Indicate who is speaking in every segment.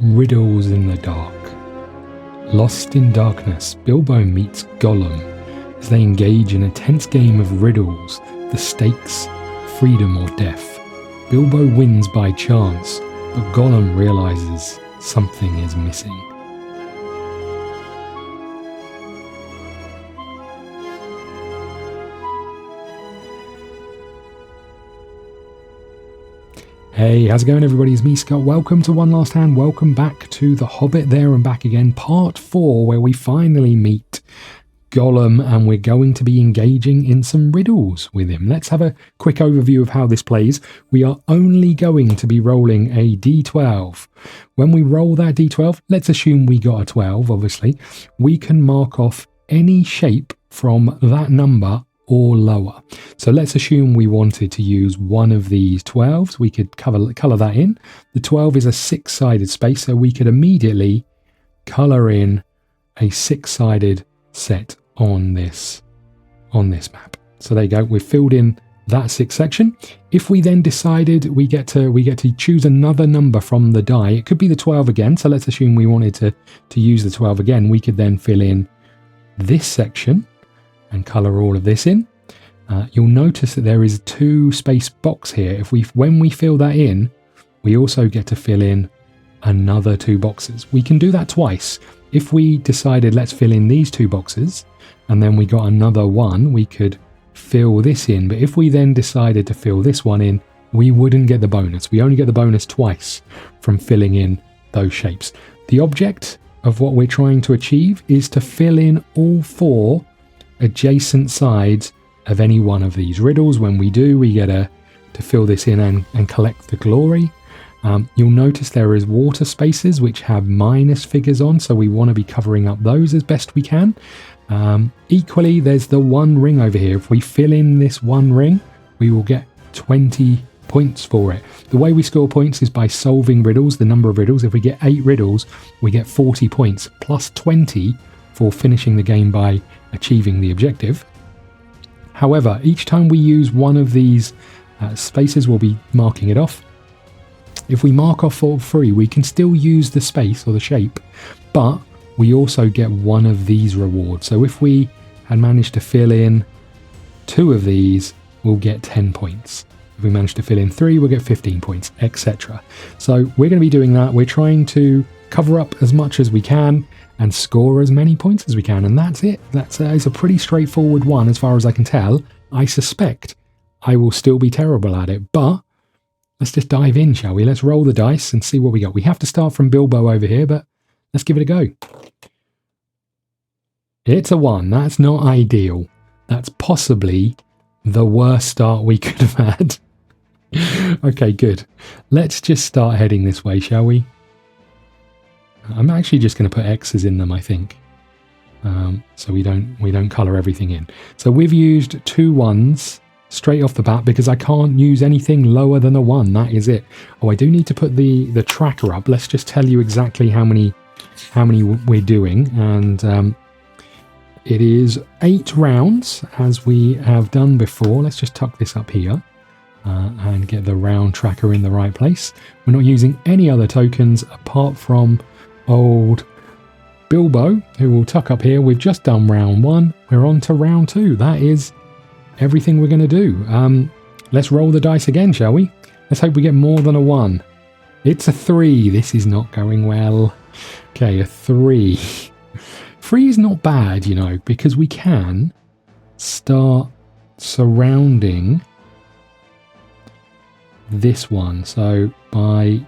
Speaker 1: Riddles in the dark. Lost in darkness, Bilbo meets Gollum as they engage in a tense game of riddles, the stakes, freedom or death. Bilbo wins by chance, but Gollum realizes something is missing. Hey, how's it going everybody? It's me, Scott. Welcome to One Last Hand. Welcome back to The Hobbit, there and back again, part 4, where we finally meet Gollum and we're going to be engaging in some riddles with him. Let's have a quick overview of how this plays. We are only going to be rolling a d12. When we roll that d12, let's assume we got a 12, obviously. We can mark off any shape from that number or lower. So let's assume we wanted to use one of these 12s. We could colour that in. The 12 is a 6-sided space, so we could immediately colour in a 6-sided set on this map. So there you go. We've filled in that 6th section. If we then decided we get to choose another number from the die, it could be the 12 again. So let's assume we wanted to use the 12 again. We could then fill in this section and colour all of this in. You'll notice that there is a 2-space box here. When we fill that in, we also get to fill in another 2 boxes. We can do that twice. If we decided let's fill in these 2 boxes and then we got another one, we could fill this in. But if we then decided to fill this one in, we wouldn't get the bonus. We only get the bonus twice from filling in those shapes. The object of what we're trying to achieve is to fill in all 4 adjacent sides of any one of these riddles. When we do, we get to fill this in and collect the glory. You'll notice there is water spaces which have minus figures on, so we want to be covering up those as best we can. Equally, there's the 1 ring over here. If we fill in this 1 ring, we will get 20 points for it. The way we score points is by solving riddles, the number of riddles. If we get 8 riddles, we get 40 points, plus 20 for finishing the game by achieving the objective. However, each time we use one of these spaces, we'll be marking it off. If we mark off all 3, we can still use the space or the shape, but we also get one of these rewards. So if we had managed to fill in 2 of these, we'll get 10 points. If we manage to fill in 3, we'll get 15 points, etc. So we're going to be doing that. We're trying to cover up as much as we can and score as many points as we can, and that's it. It's a pretty straightforward one as far as I can tell. I suspect I will still be terrible at it, but let's just dive in, shall we? Let's roll the dice and see what we got. We have to start from Bilbo over here, but let's give it a go. It's a 1. That's not ideal. That's possibly the worst start we could have had. Okay, good. Let's just start heading this way, shall we? I'm actually just going to put X's in them, I think, so we don't colour everything in. So we've used 2 1s straight off the bat because I can't use anything lower than a 1. That is it. Oh, I do need to put the tracker up. Let's just tell you exactly how many we're doing, and it is 8 rounds as we have done before. Let's just tuck this up here and get the round tracker in the right place. We're not using any other tokens apart from old Bilbo, who will tuck up here. We've just done round 1. We're on to round 2. That is everything we're going to do. Let's roll the dice again, shall we? Let's hope we get more than a 1. It's a 3. This is not going well. Okay, a 3. 3 is not bad, you know, because we can start surrounding this one. So by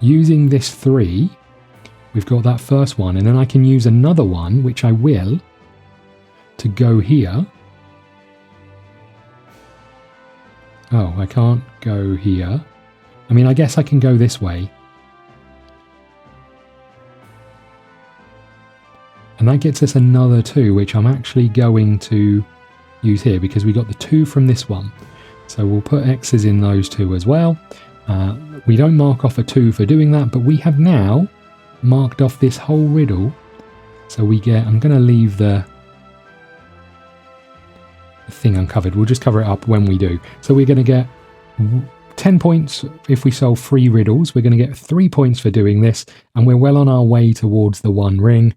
Speaker 1: using this 3, we've got that first one, and then I can use another one, which I will, to go here. Oh, I can't go here. I mean, I guess I can go this way. And that gets us another 2, which I'm actually going to use here because we got the 2 from this one. So we'll put X's in those 2 as well. We don't mark off a 2 for doing that, but we have now marked off this whole riddle. So we get, I'm going to leave the thing uncovered. We'll just cover it up when we do. So we're going to get 10 points if we solve 3 riddles. We're going to get 3 points for doing this, and we're well on our way towards the 1 ring.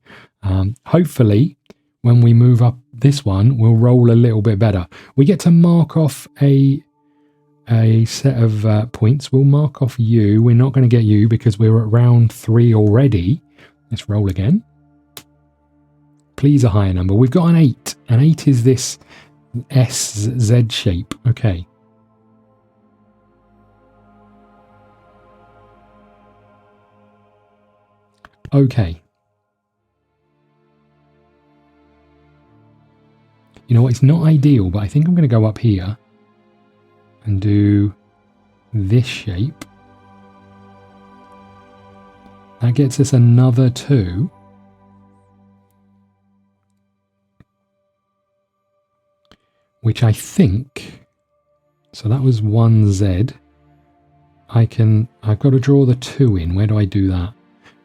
Speaker 1: Hopefully, when we move up this one, we'll roll a little bit better. We get to mark off a set of points. We'll mark off you. We're not going to get you because we're at round 3 already. Let's roll again. Please a higher number. We've got an 8. An 8 is this SZ shape. Okay. Okay. You know what? It's not ideal, but I think I'm going to go up here and do this shape. That gets us another 2. Which I think, so that was 1Z. I've got to draw the 2 in. Where do I do that?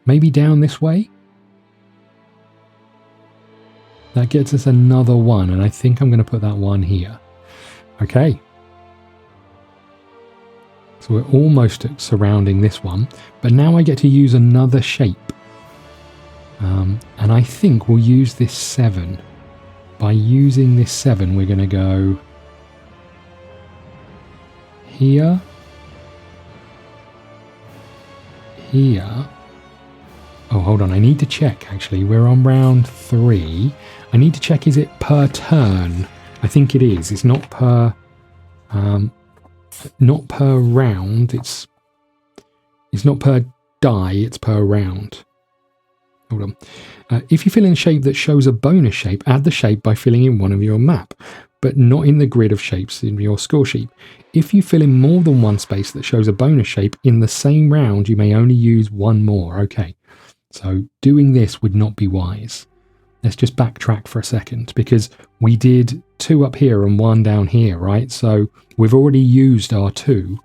Speaker 1: Maybe down this way? That gets us another 1, and I think I'm going to put that 1 here. Okay. So we're almost surrounding this one, but now I get to use another shape. And I think we'll use this 7. By using this 7, we're going to go here, here. Oh, hold on. I need to check, actually. We're on round 3. I need to check, is it per turn? I think it is. It's not per round. It's not per die. It's per round. Hold on. If you fill in a shape that shows a bonus shape, add the shape by filling in one of your map, but not in the grid of shapes in your score sheet. If you fill in more than one space that shows a bonus shape in the same round, you may only use 1 more. Okay, so doing this would not be wise. Let's just backtrack for a second, because we did 2 up here and 1 down here, right? So we've already used our 2.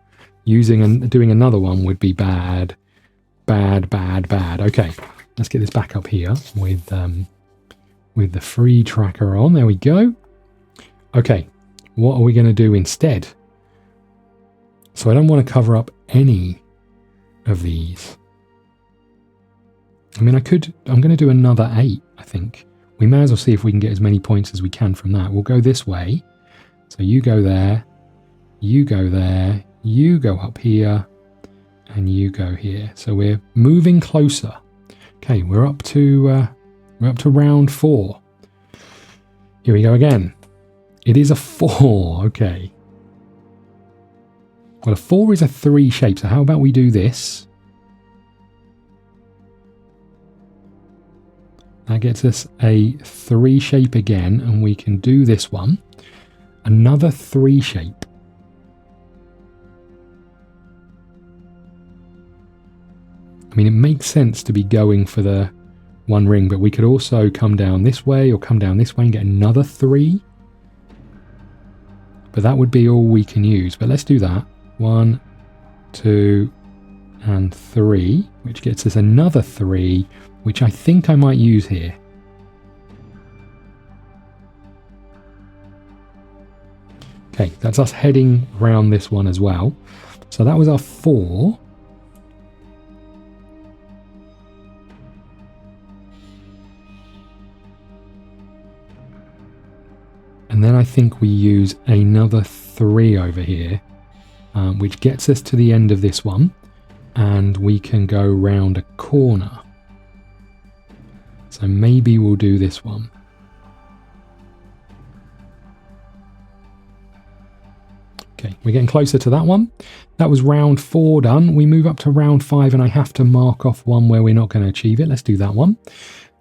Speaker 1: Doing another one would be bad, bad, bad, bad. Okay. Let's get this back up here with the free tracker on. There we go. Okay, what are we going to do instead? So I don't want to cover up any of these. I mean, I'm going to do another 8, I think. We may as well see if we can get as many points as we can from that. We'll go this way. So you go there, you go there, you go up here, and you go here. So we're moving closer. Okay, we're up to round 4. Here we go again. It is a 4. Okay. Well, a 4 is a 3 shape. So how about we do this? That gets us a 3 shape again, and we can do this one. Another 3 shape. I mean, it makes sense to be going for the 1 ring, but we could also come down this way or come down this way and get another 3. But that would be all we can use. But let's do that. 1, 2, and 3, which gets us another 3, which I think I might use here. Okay, that's us heading round this one as well. So that was our 4. And then I think we use another 3 over here, which gets us to the end of this one, and we can go round a corner. So maybe we'll do this one. Okay, we're getting closer to that one. That was round 4 done. We move up to round 5, and I have to mark off one where we're not going to achieve it. Let's do that one.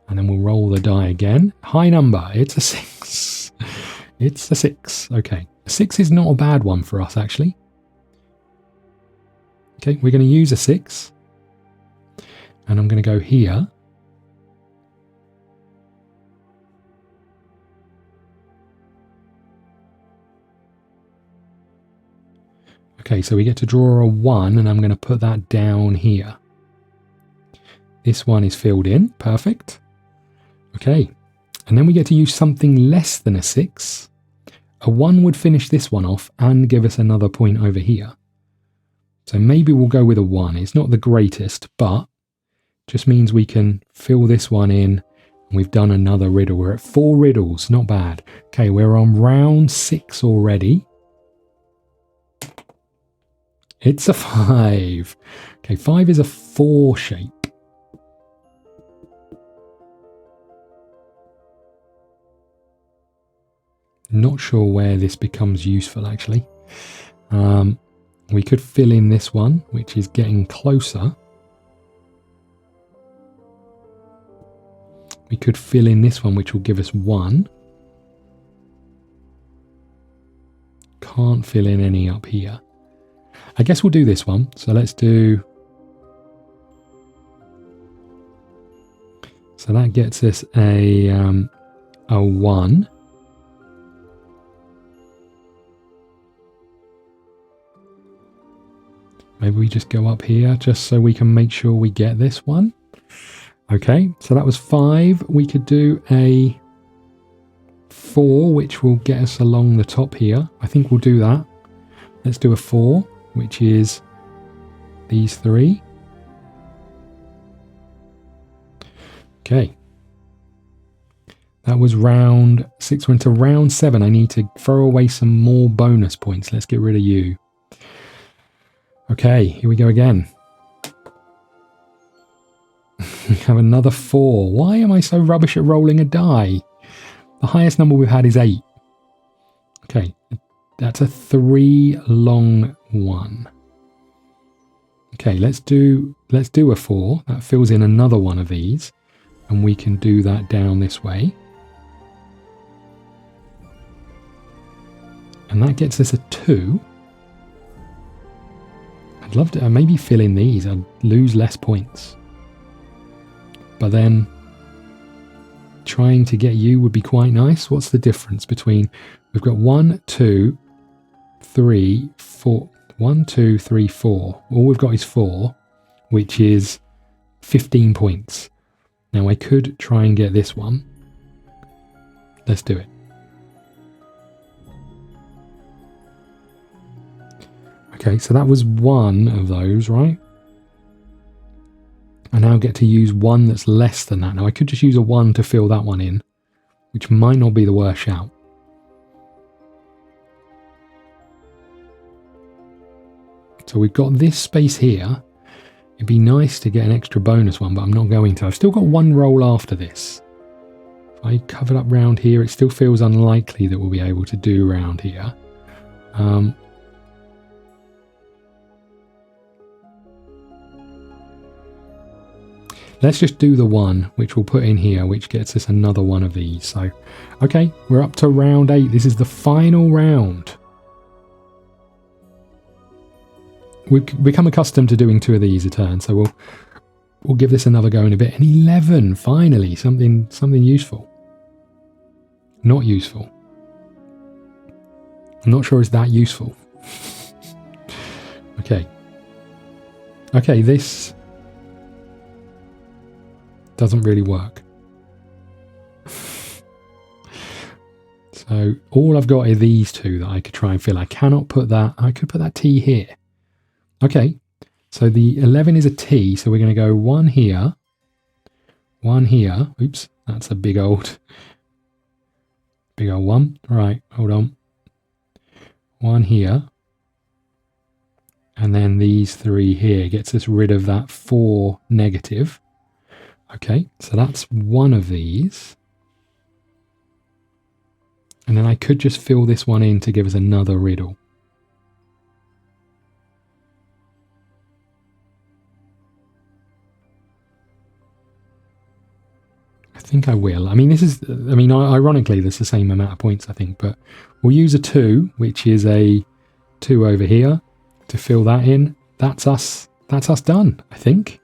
Speaker 1: And then we'll roll the die again. High number. It's a 6. It's a 6. Okay. A 6 is not a bad one for us, actually. Okay, we're going to use a 6. And I'm going to go here. Okay, so we get to draw a 1, and I'm going to put that down here. This one is filled in. Perfect. Okay. And then we get to use something less than a 6. A 1 would finish this one off and give us another point over here. So maybe we'll go with a 1. It's not the greatest, but just means we can fill this one in. And we've done another riddle. We're at 4 riddles. Not bad. Okay, we're on round 6 already. It's a 5. Okay, 5 is a 4 shape. Not sure where this becomes useful, actually. We could fill in this one, which is getting closer. We could fill in this one, which will give us 1. Can't fill in any up here. I guess we'll do this one. So let's do... So that gets us a 1. Maybe we just go up here just so we can make sure we get this one. Okay, so that was 5. We could do a 4, which will get us along the top here. I think we'll do that. Let's do a 4, which is these 3. Okay. That was round 6. We're into round 7. I need to throw away some more bonus points. Let's get rid of you. Okay, here we go again. We have another 4. Why am I so rubbish at rolling a die? The highest number we've had is 8. Okay, that's a 3 long 1. Okay, let's do a 4. That fills in another one of these, and we can do that down this way. And that gets us a 2. I'd love to maybe fill in these. I'd lose less points. But then trying to get you would be quite nice. What's the difference between... We've got 1, 2, 3, 4. 1, 2, 3, 4. All we've got is 4, which is 15 points. Now I could try and get this one. Let's do it. Okay, so that was 1 of those, right? I now get to use 1 that's less than that. Now I could just use a 1 to fill that one in, which might not be the worst shout. So we've got this space here. It'd be nice to get an extra bonus one, but I'm not going to. I've still got 1 roll after this. If I cover it up round here, it still feels unlikely that we'll be able to do around here. Let's just do the 1, which we'll put in here, which gets us another one of these. So, okay, we're up to round 8. This is the final round. We've become accustomed to doing 2 of these a turn, so we'll give this another go in a bit. And 11, finally, something useful. Not useful. I'm not sure it's that useful. Okay. Okay, this doesn't really work. So all I've got are these 2 that I could try and fill. I cannot put that. I could put that T here. Okay, so the 11 is a T, so we're going to go 1 here, 1 here. Oops, that's a big old 1. Right, hold on. 1 here. And then these 3 here gets us rid of that 4 negative. Okay, so that's 1 of these. And then I could just fill this one in to give us another riddle. I think I will. I mean, ironically, there's the same amount of points, I think, but we'll use a 2, which is a 2 over here, to fill that in. That's us done, I think.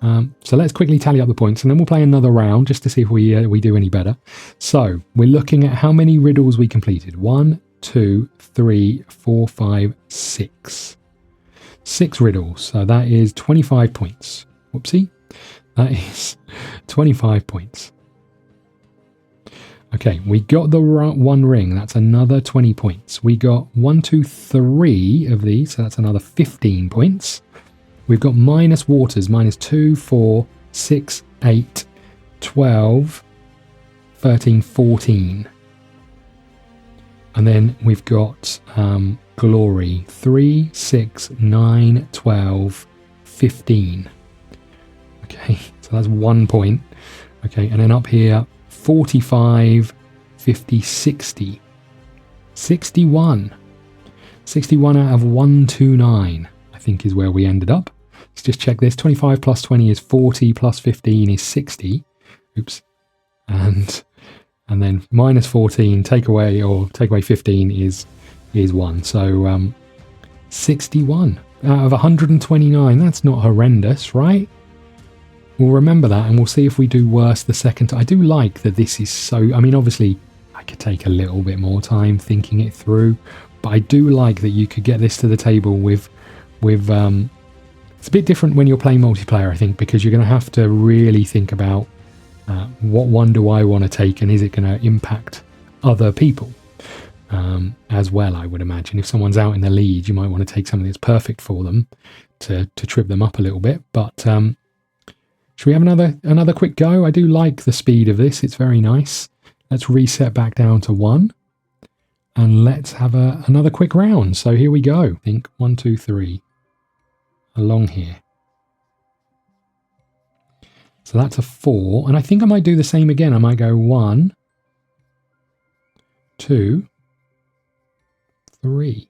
Speaker 1: So let's quickly tally up the points, and then we'll play another round just to see if we do any better. So we're looking at how many riddles we completed. 1, 2, 3, 4, 5, 6. 6 riddles. So that is 25 points. Whoopsie. That is 25 points. Okay, we got the one ring. That's another 20 points. We got 1, 2, 3 of these, so that's another 15 points. We've got minus waters, minus 2, 4, 6, 8, 12, 13, 14. And then we've got glory, 3, 6, 9, 12, 15. Okay, so that's 1 point. Okay, and then up here, 45, 50, 60. 61. 61 out of 129, I think is where we ended up. Let's just check this. 25 plus 20 is 40, plus 15 is 60. Oops. And then minus 14, take away 15 is 1. So 61 out of 129. That's not horrendous, right? We'll remember that, and we'll see if we do worse the second time. I do like that this is so... I mean, obviously, I could take a little bit more time thinking it through, but I do like that you could get this to the table with it's a bit different when you're playing multiplayer, I think, because you're going to have to really think about what one do I want to take, and is it going to impact other people as well, I would imagine. If someone's out in the lead, you might want to take something that's perfect for them to trip them up a little bit, but... should we have another quick go? I do like the speed of this. It's very nice. Let's reset back down to 1. And let's have another quick round. So here we go. I think 1, 2, 3. Along here. So that's a 4. And I think I might do the same again. I might go 1, 2, 3.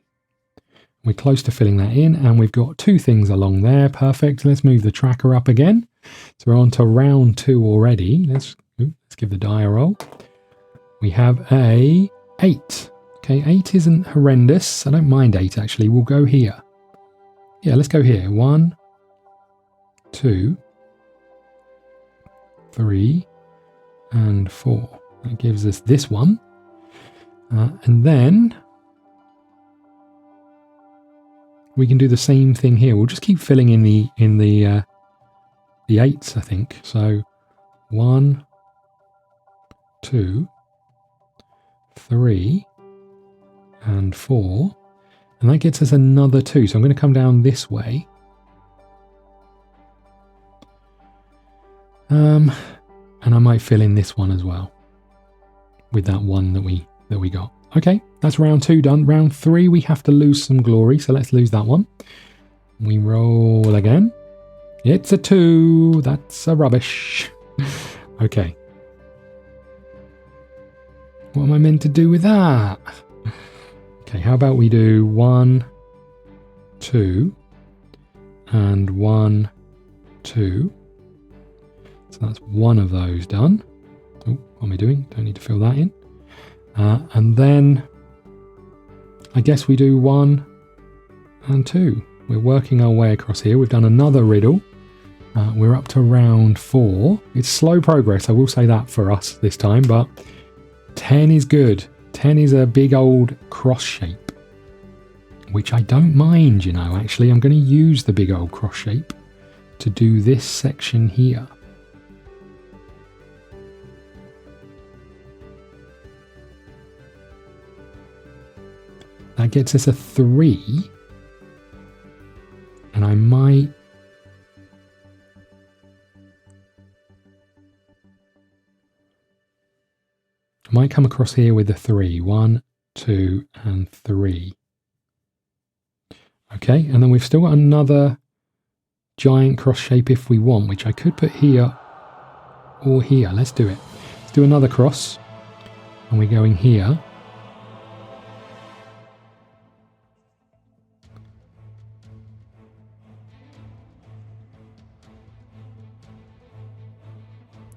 Speaker 1: We're close to filling that in. And we've got 2 things along there. Perfect. Let's move the tracker up again. So we're on to round 2 already. Let's give the die a roll. We have a 8. Okay, 8 isn't horrendous. I don't mind 8, actually. We'll go here. Yeah, let's go here. 1, 2, 3, and 4. That gives us this one. And then we can do the same thing here. We'll just keep filling in the 8s, I think. So 1, 2, 3, and 4. And that gets us another 2. So I'm going to come down this way. And I might fill in this one as well with that 1 that we got. Okay, that's round 2 done. Round 3, we have to lose some glory. So let's lose that one. We roll again. It's a 2. That's a rubbish. Okay. What am I meant to do with that? Okay, how about we do 1, 2, and 1, 2. So that's one of those done. Oh, what am I doing? Don't need to fill that in. And then I guess we do 1 and 2. We're working our way across here. We've done another riddle. We're up to round 4. It's slow progress, I will say that for us this time, but 10 is good. 10 is a big old cross shape, which I don't mind, you know, actually. I'm going to use the big old cross shape to do this section here. That gets us a 3. And I might... come across here with a 3. 1, 2, and 3. Okay, and then we've still got another giant cross shape if we want, which I could put here or here. Let's do it. Let's do another cross. And we're going here.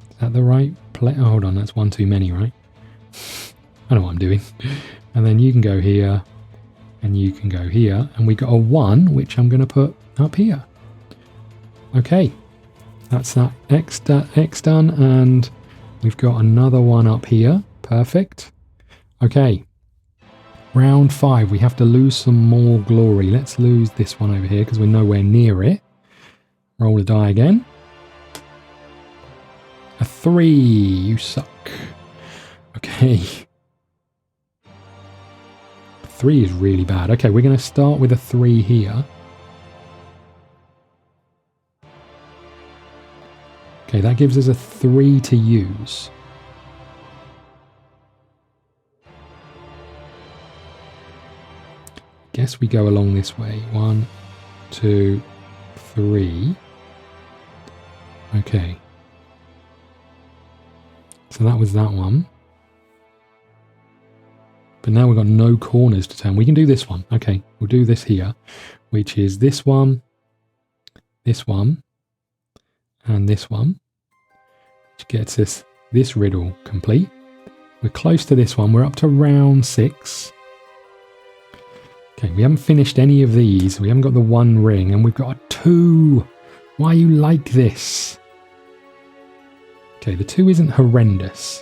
Speaker 1: Is that the right place? Oh, hold on, that's one too many, right? I know what I'm doing. And then you can go here, and you can go here, and we got a 1, which I'm going to put up here. Okay, that's that X done, and we've got another one up here. Perfect. Okay, round 5. We have to lose some more glory. Let's lose this one over here because we're nowhere near it. Roll the die again. A 3. You suck. Okay. 3 is really bad. Okay, we're going to start with a 3 here. Okay, that gives us a 3 to use. Guess we go along this way. 1, 2, 3. Okay. So that was that one. But now we've got no corners to turn. We can do this one. Okay, we'll do this here, which is this one, and this one, which gets us this riddle complete. We're close to this one. We're up to round 6. Okay, we haven't finished any of these. We haven't got the 1 ring, and we've got a 2. Why are you like this? Okay, the 2 isn't horrendous.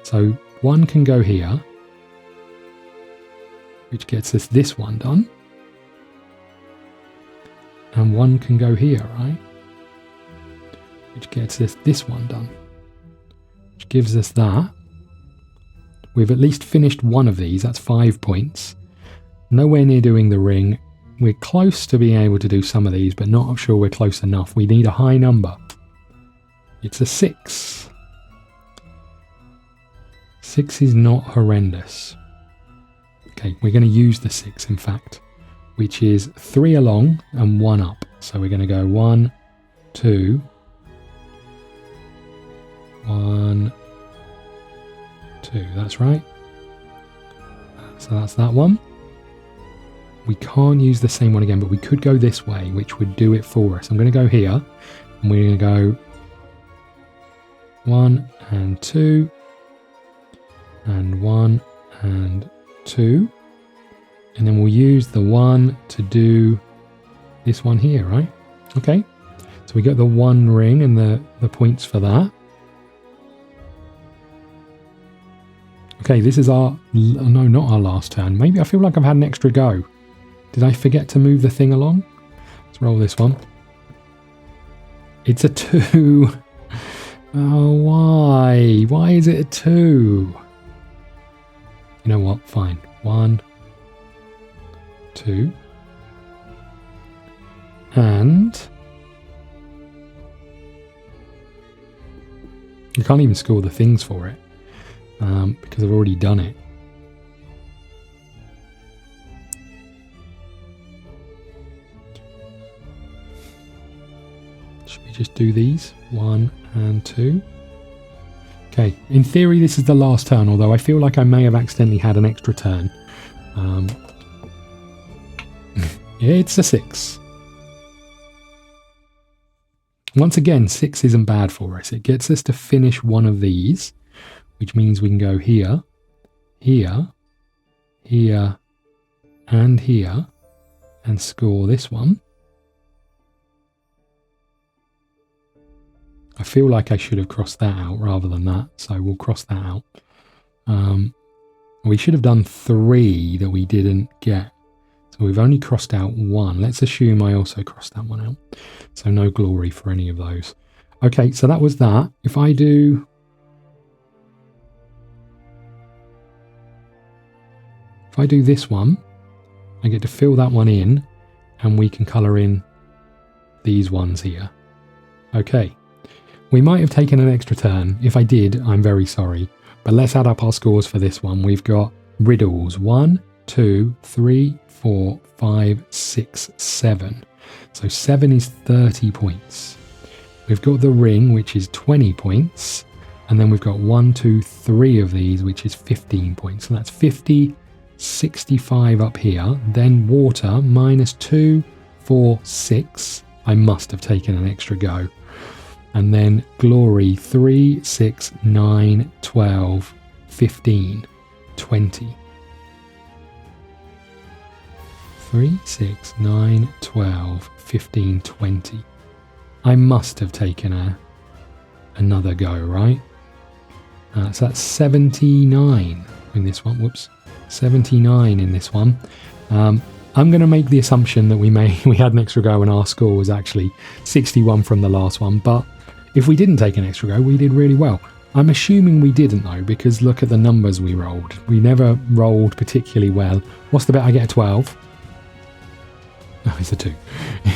Speaker 1: So 1 can go here, which gets us this one done. And 1 can go here, right? Which gets us this one done. Which gives us that. We've at least finished one of these. That's 5 points. Nowhere near doing the ring. We're close to being able to do some of these, but not sure we're close enough. We need a high number. It's a 6. 6 is not horrendous. Okay, we're going to use the 6, in fact, which is 3 along and 1 up. So we're going to go 1, 2, 1, 2. That's right. So that's that one. We can't use the same one again, but we could go this way, which would do it for us. I'm going to go here, and we're going to go 1 and 2, and 1 and 2, and then we'll use the 1 to do this one here, right? Okay, so we got the 1 ring and the points for that. Okay, this is our, no, not our last turn. Maybe I feel like I've had an extra go. Did I forget to move the thing along? Let's roll this one. It's a 2. Oh, why? Why is it a 2? You know what? Fine. 1, 2. And you can't even score the things for it because I've already done it. Should we just do these? 1 and 2. Okay, in theory this is the last turn, although I feel like I may have accidentally had an extra turn. It's a 6. Once again, 6 isn't bad for us. It gets us to finish one of these, which means we can go here, here, here, and here, and score this one. I feel like I should have crossed that out rather than that, so we'll cross that out. We should have done 3 that we didn't get. So we've only crossed out 1. Let's assume I also crossed that one out. So no glory for any of those. Okay, so that was that. If I do... If I do this one, I get to fill that one in, and we can colour in these ones here. Okay. We might have taken an extra turn. If I did, I'm very sorry. But let's add up our scores for this one. We've got riddles. 1, 2, 3, 4, 5, 6, 7. So 7 is 30 points. We've got the ring, which is 20 points. And then we've got 1, 2, 3 of these, which is 15 points. So that's 50, 65 up here. Then water, minus 2, 4, 6. I must have taken an extra go. And then glory, 3, 6, 9, 12, 15, 20. 3, 6, 9, 12, 15, 20. I must have taken another go, right? So that's 79 in this one. Whoops. 79 in this one. I'm going to make the assumption that we had an extra go and our score was actually 61 from the last one. But if we didn't take an extra go, we did really well. I'm assuming we didn't though, because look at the numbers we rolled. We never rolled particularly well. What's the bet I get a 12? Oh, it's a 2.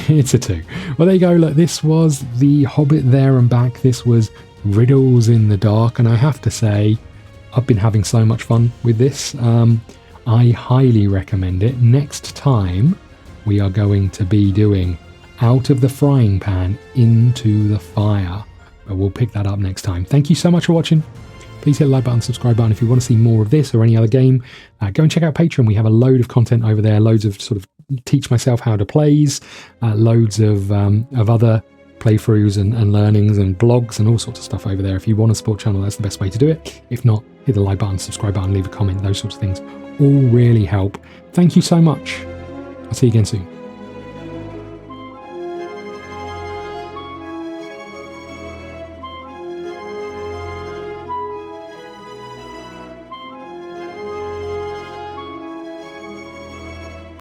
Speaker 1: It's a 2. Well, there you go. Look, this was the Hobbit There and Back. This was Riddles in the Dark. And I have to say, I've been having so much fun with this. I highly recommend it. Next time, we are going to be doing Out of the Frying Pan into the Fire. But we'll pick that up next time. Thank you so much for watching. Please hit the like button, subscribe button if you want to see more of this or any other game. Go and check out Patreon. We have a load of content over there, loads of sort of teach myself how to plays, loads of other playthroughs and learnings and blogs and all sorts of stuff over there. If you want a support channel, that's the best way to do it. If not, hit the like button, subscribe button, leave a comment. Those sorts of things all really help. Thank you so much. I'll see you again soon.